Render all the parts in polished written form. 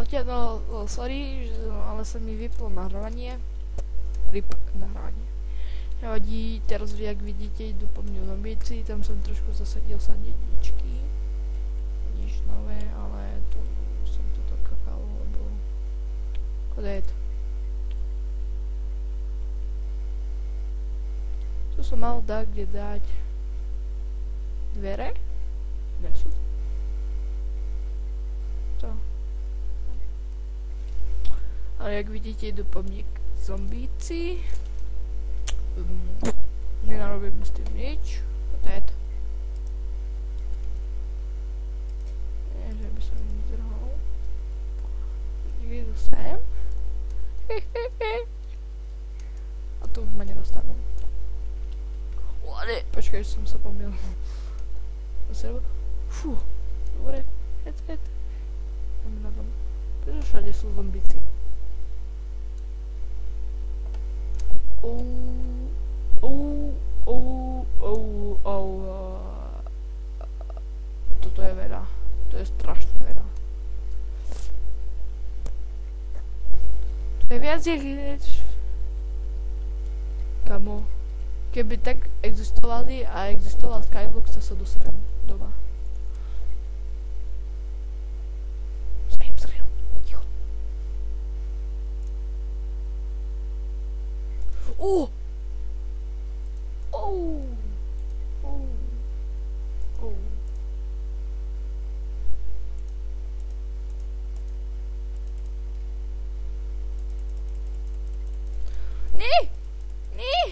Čaute, no sorry, ale sa mi vyplo nahrávanie. Nahrávanie. Nevadí, teraz jak vidíte, idú po mne zombíci, tam som trošku zasadil sa dedičky. Nič nové, ale tu som to kakal, lebo... Kde je to? Tu som mal dať, kde dať dvere? Kde sú to? To. Ale jak vidíte, idú po mne zombíci. Nenarobím s tým nič. To je to. Nie, že by som im zdrhol. Idú sem. A tu už ma nedostanú. Počkaj, že som sa pomýlil. Fú, dobre. Head. Ideme na dom. Prečo všade sú zombíci? Toto je veľa. To je strašne veľa. To je viac kamo. Keby tak existovali a existoval Skyblock, to sa doserem doma. Sa im zrel. Ticho. Nee!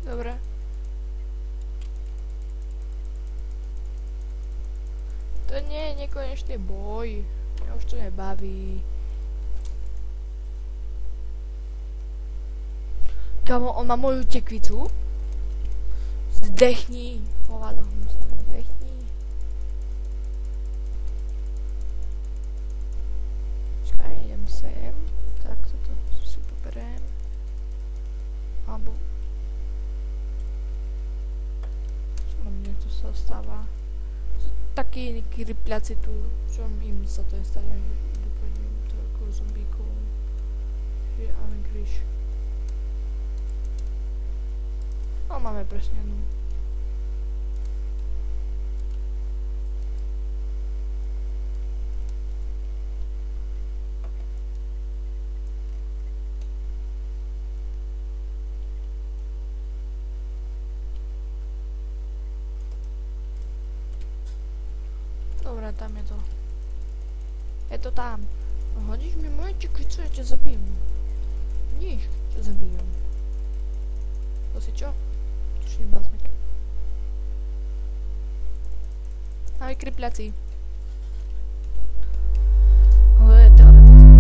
Dobre. To nie je nekonečný boj. Mňa už to nebaví. Kamo, on má moju tekvicu. Zdechni. Hovado, zdechni. Čakaj, idem sem. Tak, toto si poberiem. Alebo... Mne to sa stáva. Takí kripliaci tu, čo im sa to stane, že idú po ním toľko zombíkov. Že ale gríš. No máme presne jednu. Dobre, tam je to. Je to tam. No, hodíš mi moje tekvicu, ja ťa zabijem. Níž, ťa zabijem. To si čo? Tučný bazmek. Ahoj, kripliaci. Ale je teoreticky.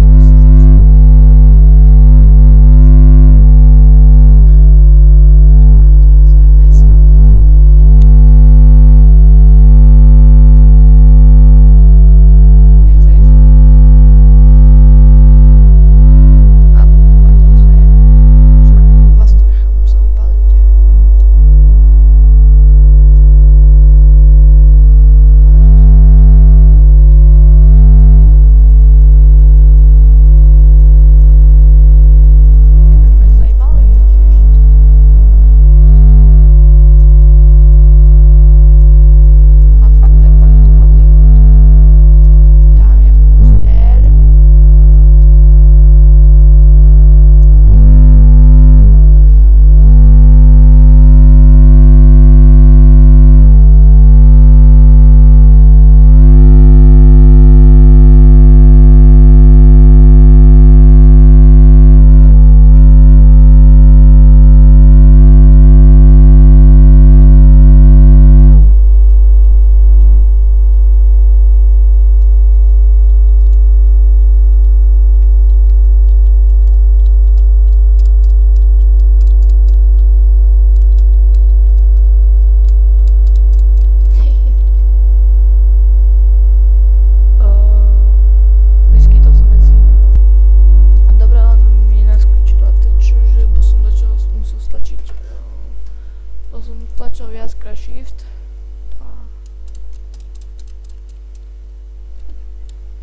čo viackrát shift.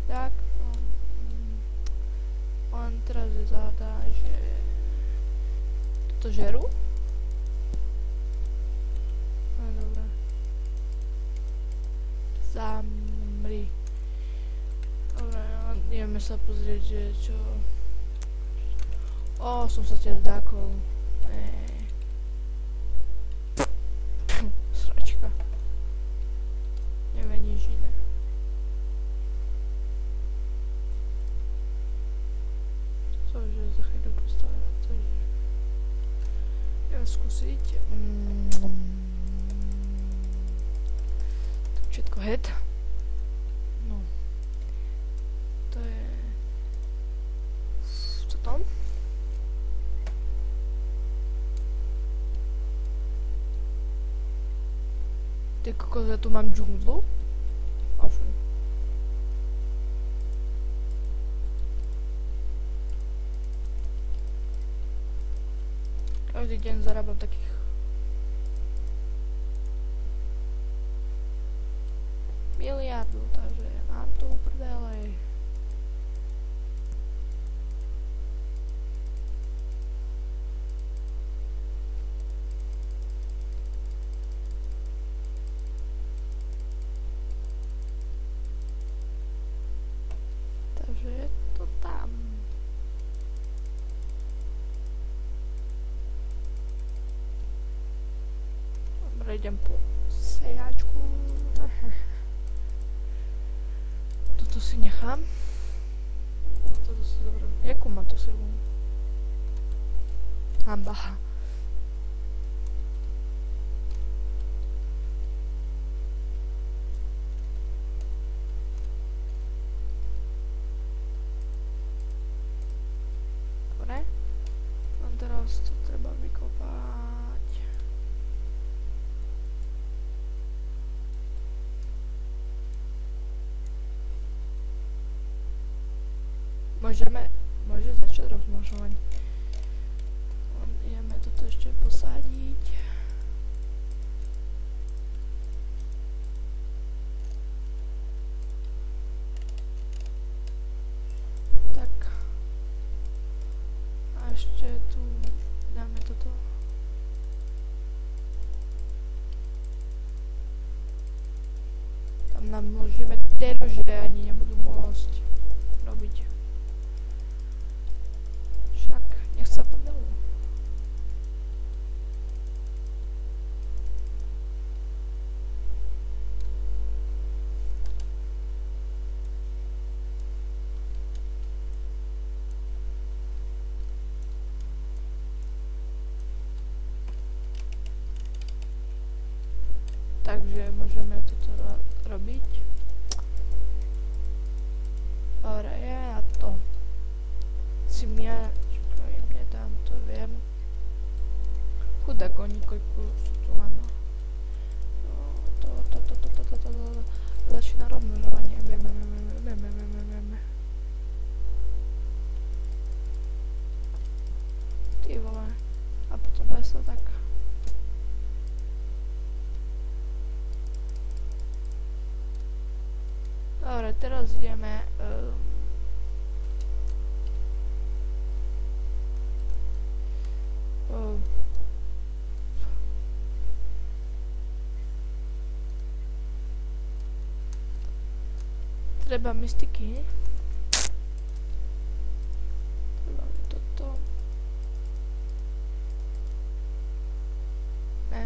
Tak. On teraz je záda, že toto žeru. No dobré. Zamri. Dobre, ideme sa pozrieť, že čo... Ó, som sa tiež zdákol. Sračka. Neviem nič iné. Cože za chvíľu postavíme, cože. Idem skúsiť. Tak všetko head. No. To je... Co tam? Ty kokos, ja tu mám džunglu? A fuj. Každý deň zarábam takých miliardu, takže mám to uprdele. Takže je to tam. Dobre, idem po sejačku. Toto si nechám. Toto si dobre... Jakú má to servu? Hamba. Dobre. A teraz to treba vykopať. Môže začať rozmnožovanie. Ideme toto ešte posadiť. Tak. A ešte tu dáme toto. Tam namnožíme teru, že ani nebudú môcť robiť. Však, nech sa podajú. Takže môžeme toto robiť. Dobre, ja to si ja im nedám, to viem. Chudák oni, koľko sú tu len. Začína rozmnožovanie. Ty vole. A potom leslo tak. Dobre, teraz ideme treba mystiky. Treba mi toto. Ne.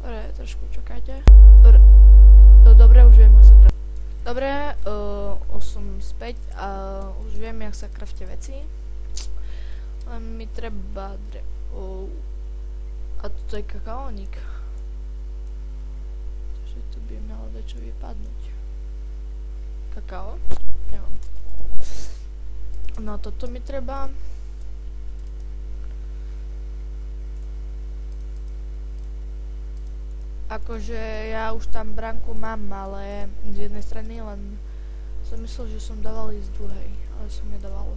Dobre, trošku čakajte. Dobre, už viem, jak sa krafte. Dobre, už som späť a už viem, jak sa krafte veci. Len mi treba a toto je kakaónik. Takže tu by malo dačo vypadnúť. Kakao? Neviem. No toto mi treba. Akože ja už tam bránku mám, ale z jednej strany len som myslel, že som dával ísť z druhej, ale som nedával.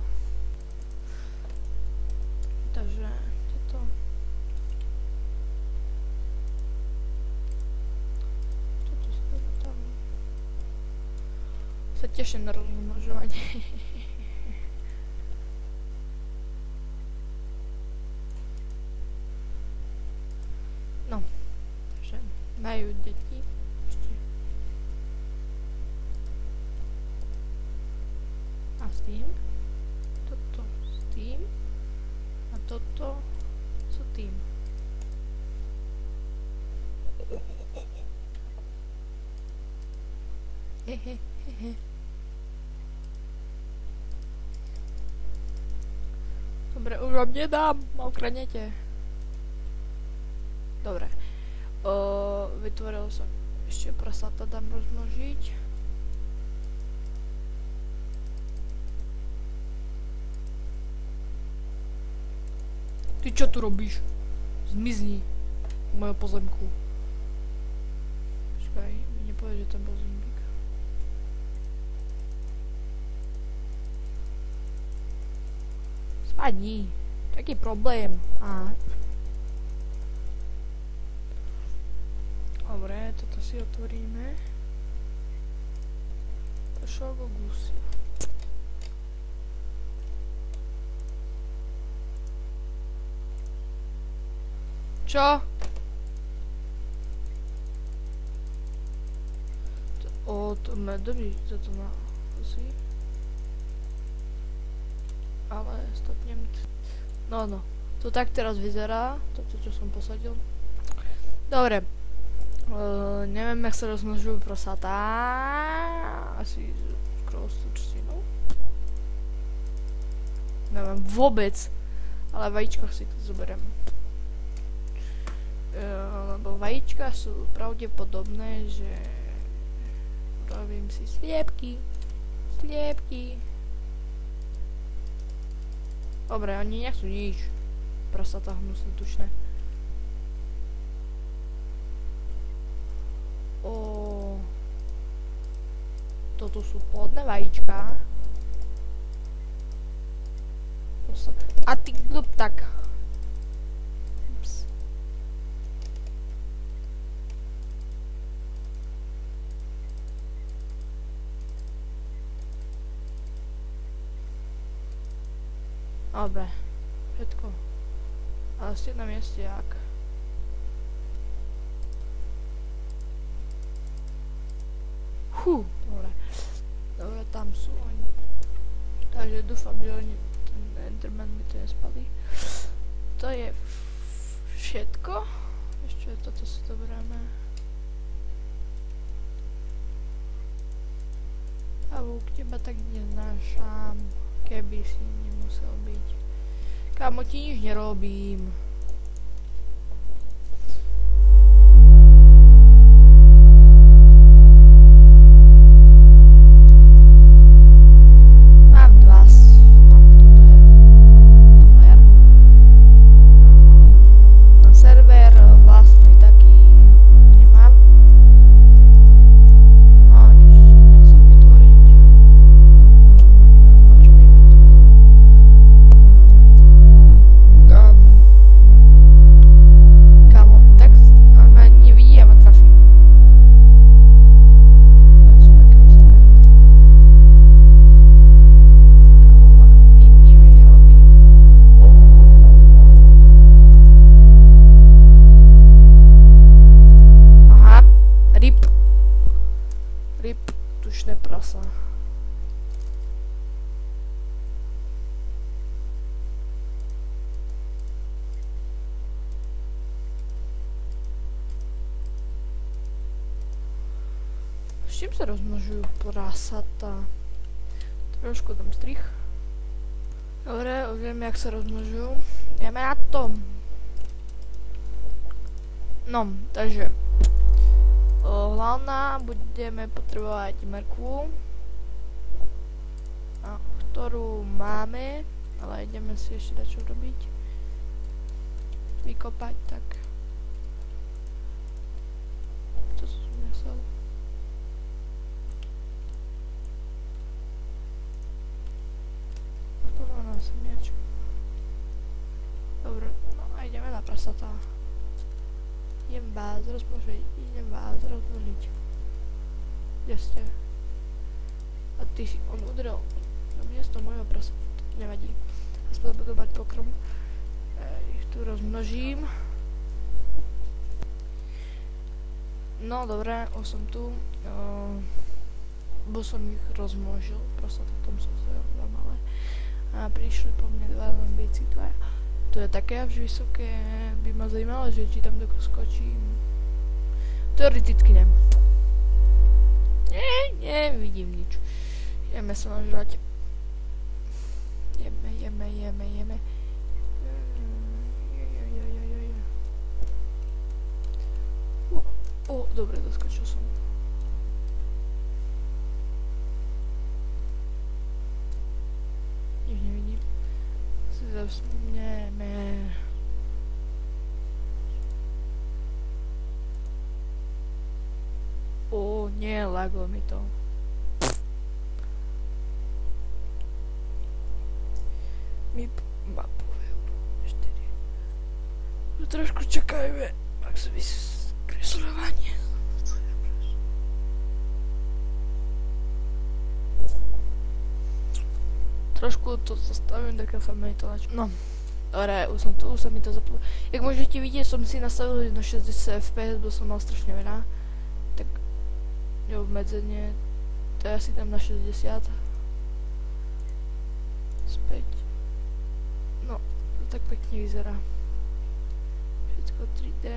Takže toto. Sa teším na rozmnožovanie. No, takže majú deti. Ešte. A s tým. Toto s tým. A toto s tým. Dobre, už vám nedám, ma ukradnete. Dobre. Vytvoril som ešte prasata, dám rozmnožiť. Ty čo tu robíš? Zmizni z mojho pozemku. Počkaj, mi nepovedz, že tam bol zombík. Spadni. Taký problém. Á. Dobre, toto si otvoríme. Pršok o gusia. Čo? To má dobrý, toto má asi. Ale stopnem. No. To tak teraz vyzerá. Toto, čo som posadil. Dobre. Neviem, jak sa rozmnožujú prasatá. Asi skoro stručnou. Neviem vôbec. Ale vajíčka si to zoberiem. Lebo vajíčka sú pravdepodobné, že urobím si sliepky. Dobre, oni nechcú nič. Prasatá hnusné tučné. Toto sú plodné vajíčka. A ty glup tak. Ups. Dobre, všetko. Ale ste na mieste jak. Dobre, tam sú oni. Takže dúfam, že oni, ten Enderman mi to nespalí. To je všetko. Ešte toto si dobráme. Pavúk, teba tak neznášam. Keby si nemusel byť. Kámo, ti nič nerobím. Tučné prasa. S čím sa rozmnožujú prasata? Trošku dám strich. Dobre, už viem, jak sa rozmnožujú. Ideme na to. No, takže hlavná budeme potrebovať mrkvu, ktorú máme, ale ideme si ešte dať čo robiť. Vykopať, tak. To som nesel. Otvorená semiačka. Dobre, no a ideme na prasatá. Idem vás rozmnožiť. Kde ste? A on udrel na miesto mojho prasa. Nevadí. Aspoň budu mať pokrm. Ich tu rozmnožím. No dobré, už som tu. Bo som ich rozmnožil. Proste tom som sa malé. A prišli po mne dva zombíci. To je také až vysoké. By ma zajímalo, že či tam skočím. Teoreticky ne. Nevidím nič. Ideme sa nažrať. Jeme. Dobre, doskočil som. Nič nevidím. Si zavsneme. Nie, laglo mi to. Mapu euro 4. Trošku čakajme, ak sa skresľovanie. Trošku to zastavím, tak sa mi to načo. No, dobre, už som tu, už sa mi to zaplo. Jak môžete vidieť, som si nastavil na 60 fps, bo som mal strašne veľa. Tak, jo, obmedzenie, to ja si dám na 60. Späť. No, to tak pekne vyzerá. Všetko 3D,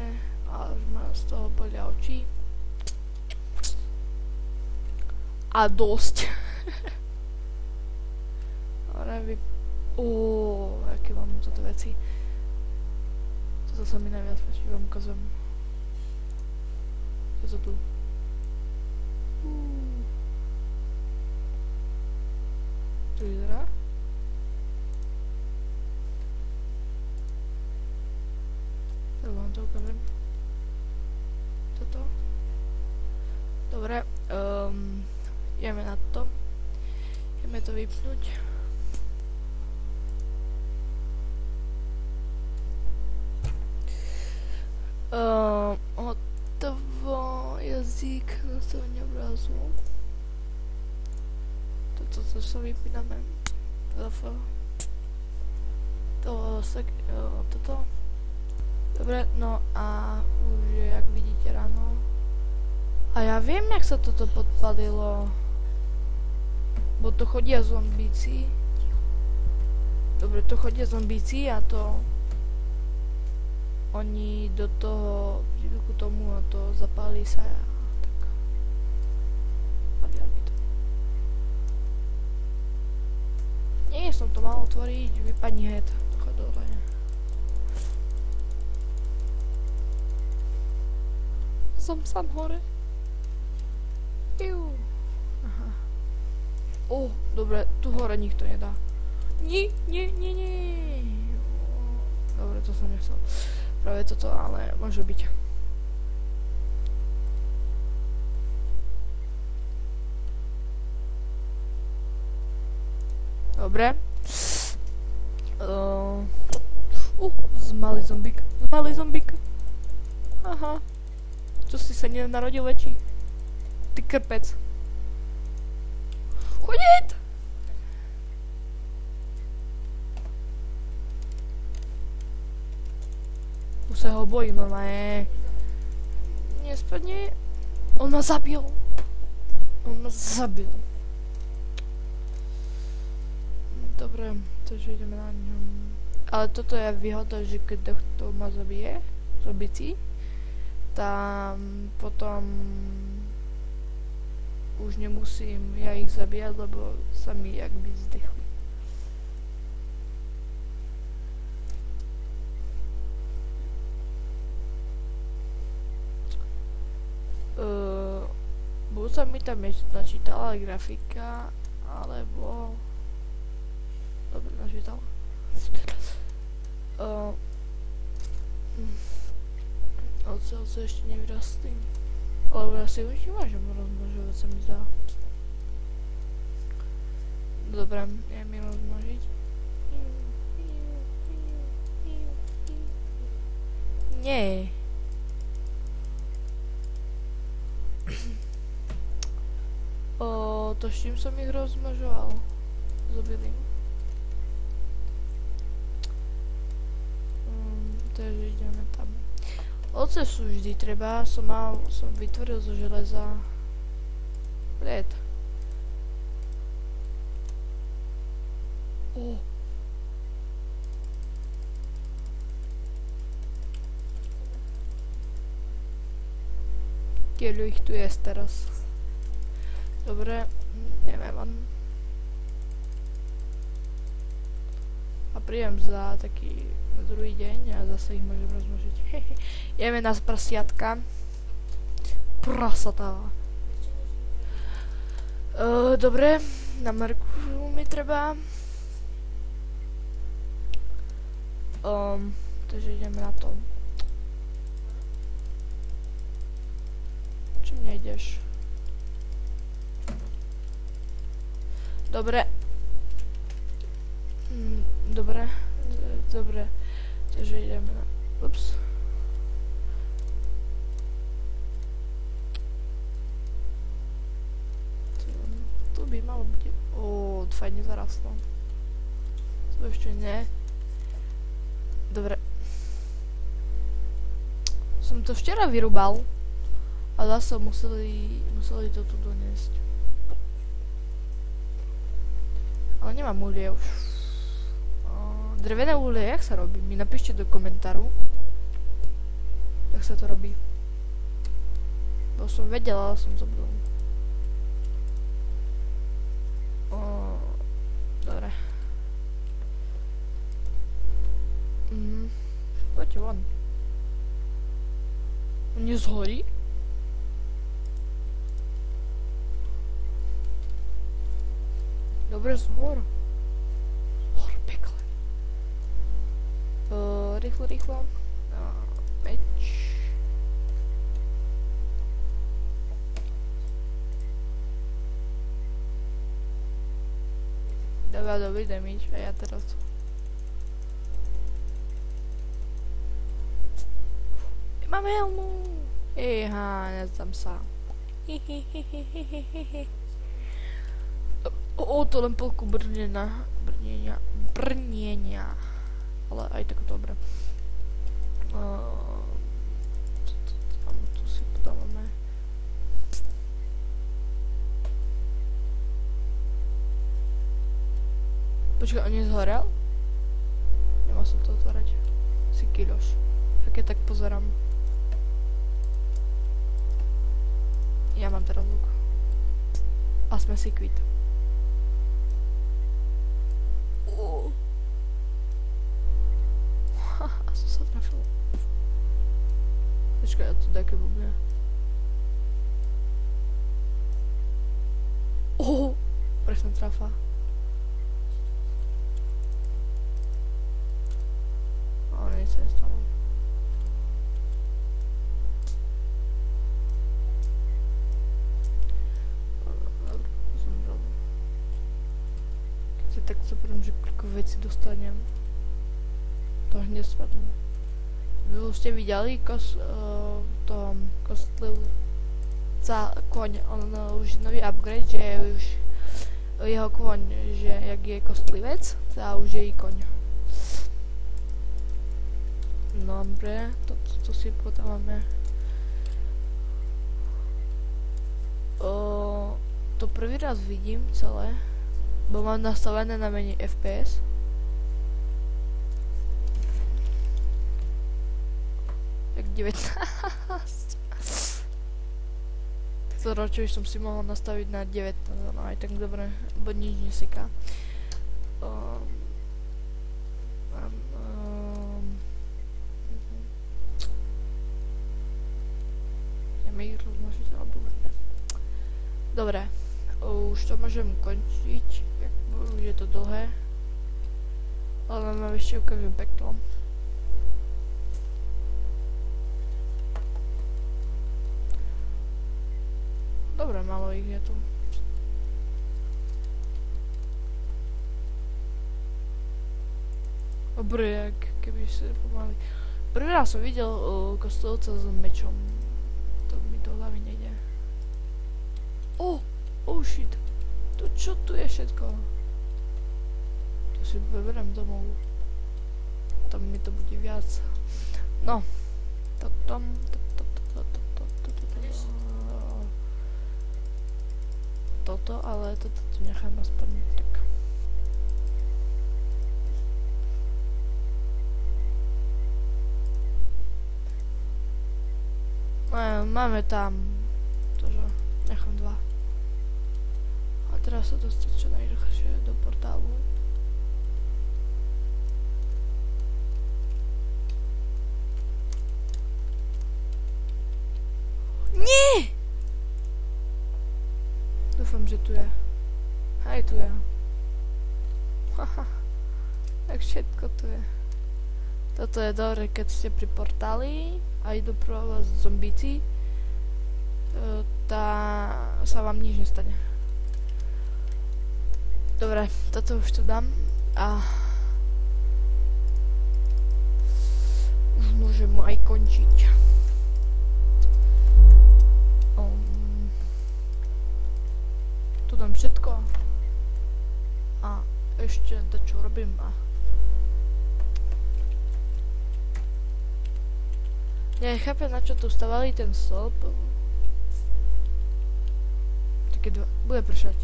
ale už ma z toho bolia oči. A dosť. Aké mám toto veci. Toto sa mi najviac páči, vám ukazujem. Čo to tu? To vyzerá? Tak vám to ukážem. Toto. Dobre, ideme na to. Ideme to vypnúť. Hotovo, jazyk, nastavenie obrazu. Toto sa vypíname. Toto. Dobre, no a už je, jak vidíte, ráno. A ja viem, jak sa toto podpalilo. Bo to chodia zombíci. Dobre, to chodia zombíci a to... Oni do toho prídu ku tomu a to zapálí sa a tak. Palia mi to. Nie som to mal otvoriť, vypadni head. Dole. Som sám hore. Aha. Dobre, tu hore nikto nedá. Nie. Dobre, to som nechcel. Práve toto, ale môže byť. Dobre. Malý zombík. Aha. Čo si sa nenarodil väčší? Ty krpec. Chodit! Už sa ho bojím, normálne. Nespadne. On ma zabil. Dobre, takže ideme na ňom. Ale toto je výhoda, že keď to ma zabije, zombíci, tam potom už nemusím ja ich zabíjať, lebo sami jak by zdechli. Buď sa mi tam načítala grafika, alebo... Dobre, načítala. Ocel sa ešte nevyrastli. Ale ja si už nemôžem rozmnožovať, sa mi zdá. Dobre, idem mi rozmnožiť. Nie. To s čím som ich rozmnožoval? S obilím. Takže ideme tam. Ocesu vždy treba, som vytvoril zo železa. Kde je to? Keľu ich tu je teraz. Dobre, neviem. A príjem za taký druhý deň a zase ich môžem rozmnožiť. Jeme nás prasiatka. Prasatá. Dobre, na mrkvu mi treba. Takže ideme na to. Čím nejdeš? Dobre. Dobre. Takže ideme na... Ups. Tu by malo byť... fajne zarastlo. To ešte nie. Dobre. Som to včera vyrúbal. A zase museli to tu doniesť. Ale nemám uhlie už. Drevené uhlie, jak sa robí? Mi napíšte do komentáru. Jak sa to robí. Bo som vedela, ale som zabudol. Dobre. Poďte von. On nezhorí? Dobre, zhor. Zhor, pekle. Rýchlo. Meč. Dáva dobrý damage a ja teraz... Mám helmu! Nezdám sa. To len polku brnenia. Ale aj tak dobre. Tu si podávame. Počkaj, on nezhorel? Nemal som to otvárať. Si kiloš. Tak ja tak pozerám. Ja mám teraz luk. A sme si kvít. Haha, som sa trafil. Počkaj, ja tu také bubne. Presne trafa. Ale nič sa nestalo. Tak sa prvým, že koľko veci dostanem. To hneď spadlo. Vy už ste videli kostlivca koň, on už nový upgrade, že je už jeho koň, že jak je kostlivec, a už je i koň. Dobre, to si podávame. To prvý raz vidím celé. Bo mám nastavené na menej FPS. Tak 19. To radšej som si mohol nastaviť na 19, no aj tak dobre, bo nič neseká. Ideme ich rozmnožiť, alebo ne. Dobre, už to môžem ukončiť. Už je to dlhé. Ale vám ešte ukážem peklo. Dobre, malo ich je tu. Dobre, keby si pomaly. Prvý raz som videl kostlivca s mečom. To mi do hlavy nejde. Oh shit. Čo tu je všetko? To si beberem domov. Tam mi to bude viac. No. Toto, ale toto tu nechám aspoň tak. Máme tam, tože nechám 2. A teraz sa dostať čo najrýchlejšie do portálu. Nie! Dúfam, že tu je. Aj tu je. Haha. Tak všetko tu je. Toto je dobre, keď ste pri portáli a idú pro vás zombíci, sa vám nič nestane. Dobre, toto už tu dám a už môžem aj končiť. Tu dám všetko a ešte to čo robím a nechápem, na čo tu stavali ten stĺp. Také bude pršať.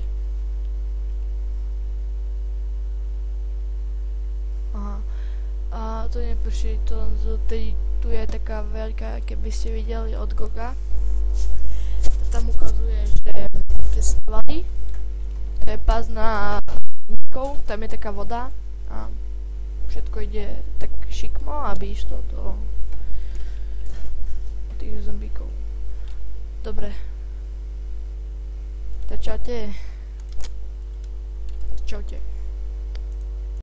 Aha. A to neprší, tu je taká veľká, keby ste videli od Goga. Tam ukazuje, že stavali. To je pás na zombíkov, tam je taká voda a všetko ide tak šikmo, aby išlo do tých zombíkov. Dobre. Tak čaute. Čaute.